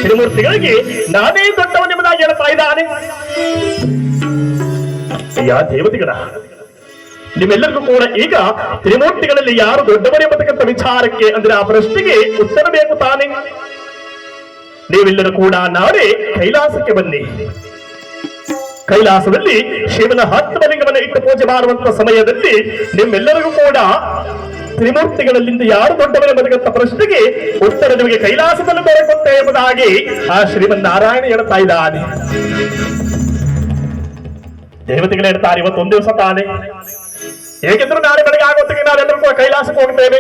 ಶ್ರೀಮೂರ್ತಿಗಳಿಗೆ ನಾನೇ ದೊಡ್ಡವನೆಂಬುದಾಗಿ ಹೇಳ್ತಾ ಇದ್ದಾನೆ. ಯಾ ದೇವತೆಗಳ ನಿಮ್ಮೆಲ್ಲರಿಗೂ ಕೂಡ ಈಗ ತ್ರಿಮೂರ್ತಿಗಳಲ್ಲಿ ಯಾರು ದೊಡ್ಡವರೆಂಬತಕ್ಕಂಥ ವಿಚಾರಕ್ಕೆ ಅಂದ್ರೆ ಆ ಪ್ರಶ್ನೆಗೆ ಉತ್ತರ ಬೇಕು ತಾನೆ. ನೀವೆಲ್ಲರೂ ಕೂಡ ನಾಳೆ ಕೈಲಾಸಕ್ಕೆ ಬನ್ನಿ. ಕೈಲಾಸದಲ್ಲಿ ಶಿವನ ಆತ್ಮಲಿಂಗವನ್ನು ಇಟ್ಟು ಪೂಜೆ ಮಾಡುವಂತ ಸಮಯದಲ್ಲಿ ನಿಮ್ಮೆಲ್ಲರಿಗೂ ಕೂಡ ತ್ರಿಮೂರ್ತಿಗಳಲ್ಲಿಂದ ಯಾರು ದೊಡ್ಡವರೆಂಬತಕ್ಕಂಥ ಪ್ರಶ್ನೆಗೆ ಉತ್ತರ ನಿಮಗೆ ಕೈಲಾಸದಲ್ಲಿ ದೊರಕುತ್ತೆ ಎಂಬುದಾಗಿ ಆ ಶ್ರೀಮನ್ನಾರಾಯಣ ಹೇಳ್ತಾ ಇದ್ದಾನೆ. ದೇವತೆಗಳು ಹೇಳ್ತಾರೆ ಇವತ್ತು ಒಂದು ದಿವಸ ತಾನೆ, ಹೇಗೆಂದ್ರೂ ನಾಳೆ ಬೆಳಗ್ಗೆ ಆಗೋತ್ತಿಗೆ ನಾವೆಲ್ಲರೂ ಕೂಡ ಕೈಲಾಸಕ್ಕೆ ಹೋಗ್ತೇವೆ.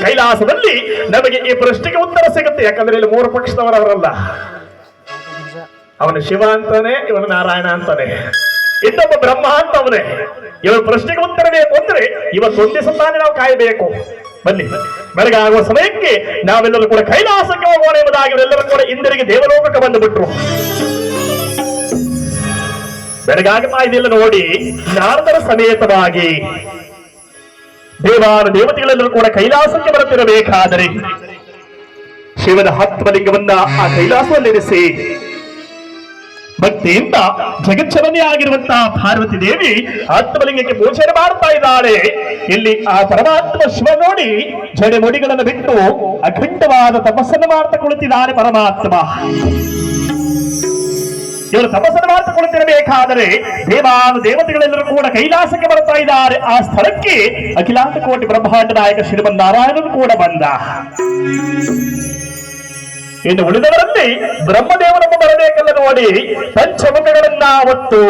ಕೈಲಾಸದಲ್ಲಿ ನಮಗೆ ಈ ಪ್ರಶ್ನೆಗೆ ಉತ್ತರ ಸಿಗುತ್ತೆ. ಯಾಕಂದ್ರೆ ಇಲ್ಲಿ ಮೂರು ಪಕ್ಷದವರವರಲ್ಲ, ಅವನು ಶಿವ ಅಂತಾನೆ, ಇವನು ನಾರಾಯಣ ಅಂತಾನೆ, ಇನ್ನೊಬ್ಬ ಬ್ರಹ್ಮ ಅಂತ ಅವನೇ. ಇವನ ಪ್ರಶ್ನೆಗೆ ಉತ್ತರ ಬೇಕು ಅಂದ್ರೆ ಇವತ್ತೊಂದು ದಿವಸ ತಾನೇ ನಾವು ಕಾಯಬೇಕು. ಬನ್ನಿ, ಬೆಳಗ್ಗೆ ಆಗುವ ಸಮಯಕ್ಕೆ ನಾವೆಲ್ಲರೂ ಕೂಡ ಕೈಲಾಸಕ್ಕೆ ಹೋಗೋಣ ಎಂಬುದಾಗಿ ಅವರೆಲ್ಲರೂ ಕೂಡ ಇಂದಿರಿಗೆ ದೇವಲೋಕಕ್ಕೆ ಬಂದು ಬಿಟ್ರು. ಬೆಳಗಾಗ್ತಾ ಇದೆಯಲ್ಲ ನೋಡಿ, ನಾರದರ ಸಮೇತವಾಗಿ ದೇವತೆಗಳೆಲ್ಲರೂ ಕೂಡ ಕೈಲಾಸಕ್ಕೆ ಬರುತ್ತಿರಬೇಕಾದರೆ ಶಿವನ ಆತ್ಮಲಿಂಗವನ್ನ ಆ ಕೈಲಾಸದಲ್ಲಿರಿಸಿ ಭಕ್ತಿಯಿಂದ ಜಗಜ್ಜನನಿ ಆಗಿರುವಂತಹ ಪಾರ್ವತಿ ದೇವಿ ಆತ್ಮಲಿಂಗಕ್ಕೆ ಪೂಜೆ ಮಾಡ್ತಾ ಇದ್ದಾಳೆ. ಇಲ್ಲಿ ಆ ಪರಮಾತ್ಮ ಶಿವ ನೋಡಿ ಜಡೆ ಮುಡಿಗಳನ್ನು ಬಿಟ್ಟು ಅಖಂಡವಾದ ತಪಸ್ಸನ್ನು ಮಾಡ್ತಾ ಕುಳಿತಿದ್ದಾನೆ ಪರಮಾತ್ಮ. ಇವರು ತಪಸ್ಸನ್ನು ಮಾಡ್ತಾ ಕುಳಿತಿರಬೇಕಾದರೆ ದೇವತೆಗಳೆಲ್ಲರೂ ಕೂಡ ಕೈಲಾಸಕ್ಕೆ ಬರ್ತಾ ಇದ್ದಾರೆ. ಆ ಸ್ಥಳಕ್ಕೆ ಅಖಿಲಾಂತ ಕೋಟಿ ಬ್ರಹ್ಮಾಂಡ ನಾಯಕ ಶ್ರೀಮನ್ನಾರಾಯಣನು ಕೂಡ ಬಂದ. ಇನ್ನು ಉಳಿದವರಲ್ಲಿ ಬ್ರಹ್ಮದೇವನನ್ನು ಬರಬೇಕಲ್ಲ ನೋಡಿ, ಪಂಚಮುಖಗಳನ್ನ ಹೊತ್ತು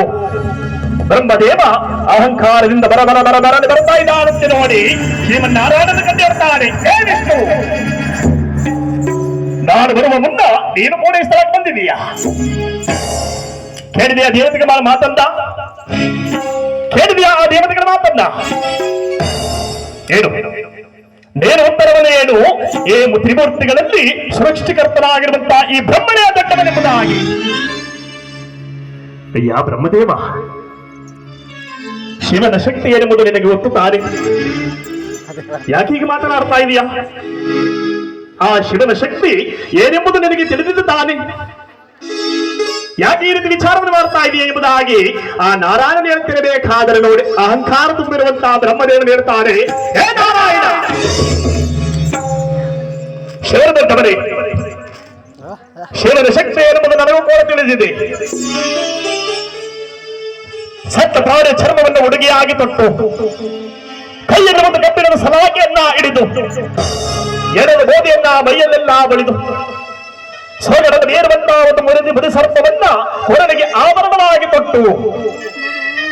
ಬ್ರಹ್ಮದೇವ ಅಹಂಕಾರದಿಂದ ಬರಬರನೆ ಬರ್ತಾ ಇದ್ದಾನಂತೆ ನೋಡಿ ಶ್ರೀಮನ್ನಾರಾಯಣನ ಕಂಡಿರ್ತಾನೆ. ಹೇ ವಿಷ್ಣು, ನಾನು ಬರುವ ಮುನ್ನ ನೀನು ಕೂಡ ಈ ಸ್ಥಳಕ್ಕೆ ಬಂದಿದೀಯಾ? ಕೇಳಿದೆಯಾ ದೇವತೆಗಳ ಮಾತಂದ? ಕೇಳಿದೆಯಾ ಆ ದೇವತೆಗಳ ಮಾತನ್ನ? ಏನು ನೇರ ಉತ್ತರವನ್ನು ಏನು? ಈ ತ್ರಿಮೂರ್ತಿಗಳಲ್ಲಿ ಸೃಷ್ಟಿಕರ್ತನಾಗಿರುವಂತಹ ಈ ಬ್ರಹ್ಮನೇ ದೊಡ್ಡವನೆಂಬುದಾಗಿ. ಅಯ್ಯ ಬ್ರಹ್ಮದೇವ, ಶಿವನ ಶಕ್ತಿ ಏನೆಂಬುದು ನಿನಗೆ ಗೊತ್ತು ತಾನೆ. ಯಾಕೆ ಹೀಗೆ ಮಾತನಾಡ್ತಾ ಇದೀಯಾ? ಆ ಶಿವನ ಶಕ್ತಿ ಏನೆಂಬುದು ನಿನಗೆ ತಿಳಿದಿದ್ದು ತಾನೆ. ಯಾಕೆ ಈ ರೀತಿ ವಿಚಾರವನ್ನು ಮಾಡ್ತಾ ಇದೆಯಾ ಎಂಬುದಾಗಿ ಆ ನಾರಾಯಣ ಹೇಳ್ತಿರಬೇಕಾದರೆ ನೋಡಿ, ಅಹಂಕಾರ ತುಂಬಿರುವಂತಹ ಬ್ರಹ್ಮದೇವನು ಹೇಳ್ತಾನೆ, ಹೇ ನಾರಾಯಣ, ಶಿವನ ದೊಡ್ಡವನೇ, ಶಿವನ ಶಕ್ತಿ ಏನೆಂಬುದು ನನಗೂ ಕೂಡ ತಿಳಿದಿದೆ. ಸತ್ತ ಪ್ರಾಣಿ ಚರ್ಮವನ್ನು ಉಡುಗೆಯಾಗಿ ತೊಟ್ಟು ಕೈಯಲ್ಲಿ ಒಂದು ಕಬ್ಬಿಣದ ಸಲಾಕೆಯನ್ನ ಹಿಡಿದು ಎಡದ ಬೋಧಿಯನ್ನ ಮೈಯಲ್ಲೆಲ್ಲ ಬಳಿದು ಸೋಗಡನ್ನು ಏರುವಂತಹ ಒಂದು ಮುರಿದು ಸರ್ಪವನ್ನ ಹೊರನಿಗೆ ಆಭರಣವಾಗಿ ತೊಟ್ಟು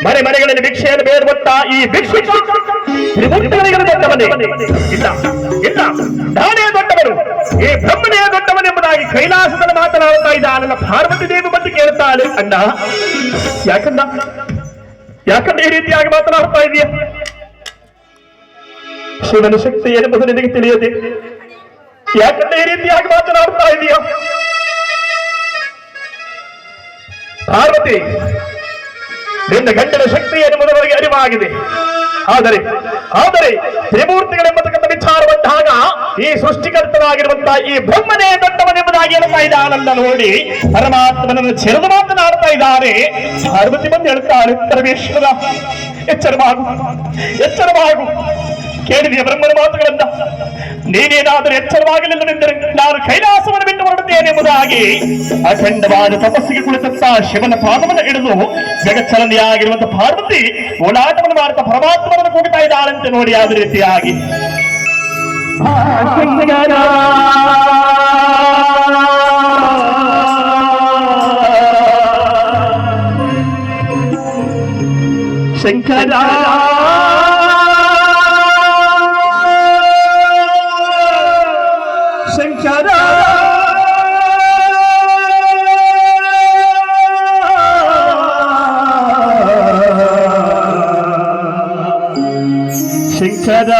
ಮನೆ ಮನೆಗಳಲ್ಲಿ ಭಿಕ್ಷೆಯನ್ನು ಬೇಡುವಂತ ಈ ಭಿಕ್ಷುಕ ದೊಡ್ಡವನೇ ಇಲ್ಲ ಇಲ್ಲ, ನಾನೇ ದೊಡ್ಡವನು, ಈ ಬ್ರಹ್ಮನೇ ದೊಡ್ಡವನೆಂಬುದಾಗಿ ಕೈಲಾಸದಲ್ಲಿ ಮಾತನಾಡುತ್ತಾ ಇದ್ದಾನಲ್ಲ. ಪಾರ್ವತಿ ದೇವಿ ಬಂದು ಕೇಳ್ತಾಳೆ, ಅಣ್ಣ ಯಾಕಂದ್ರೆ ಈ ರೀತಿಯಾಗಿ ಮಾತನಾಡ್ತಾ ಇದೆಯಾ? ಶಿವನ ಶಕ್ತಿ ಏನೆಂಬುದು ನಿನಗೆ ತಿಳಿಯದೆ ಯಾಕಂದ್ರೆ ಈ ರೀತಿಯಾಗಿ ಮಾತನಾಡ್ತಾ ಇದೆಯಾ? ಪಾರ್ವತಿ, ನಿನ್ನ ಗಂಡನ ಶಕ್ತಿ ಎನ್ನುವುದು ನನಗೆ ಅರಿವಾಗಿದೆ. ಆದರೆ ತ್ರಿಮೂರ್ತಿಗಳೆಂಬತಕ್ಕಂಥ ವಿಚಾರ ಬಂದಾಗ ಈ ಸೃಷ್ಟಿಕರ್ತನಾಗಿರುವಂತಹ ಈ ಬ್ರಹ್ಮನೇ ದೊಡ್ಡವನೆಂಬುದಾಗಿ ಹೇಳ್ತಾ ಇದ್ದಾನಲ್ಲ ನೋಡಿ, ಪರಮಾತ್ಮನನ್ನು ಚೆರೆದು ಮಾತನಾಡ್ತಾ ಇದ್ದಾರೆ. ಪಾರ್ವತಿ ಬಂದು ಹೇಳ್ತಾಳೆ, ಪರಮೇಶ್ವರ ಎಚ್ಚರವಾಗು, ಕೇಳಿದೆಯ ಬ್ರಹ್ಮನ ಮಾತುಗಳನ್ನ? ನೀನೇನಾದರೂ ಎಚ್ಚರವಾಗಿಲ್ಲವೆಂದರೆ ನಾನು ಕೈಲಾಸವನ್ನು ಬಿಟ್ಟು ಹೊರಡುತ್ತೇನೆ ಎಂಬುದಾಗಿ ಅಖಂಡವಾದ ತಪಸ್ಸಿಗೆ ಕುಳಿತಂತ ಶಿವನ ಪಾದವನ್ನು ಹಿಡಿದು ಜಗಚ್ಚಲನೆಯಾಗಿರುವಂತಹ ಪಾರ್ವತಿ ಓಡಾಟವನ್ನು ಮಾಡುತ್ತಾ ಪರಮಾತ್ಮನನ್ನು ಕೂಗ್ತಾ ಇದ್ದಾಳಂತೆ ನೋಡಿ. ಯಾವ ರೀತಿಯಾಗಿ ಶಂಕರ ಶಂಕರ ಶಂಕರ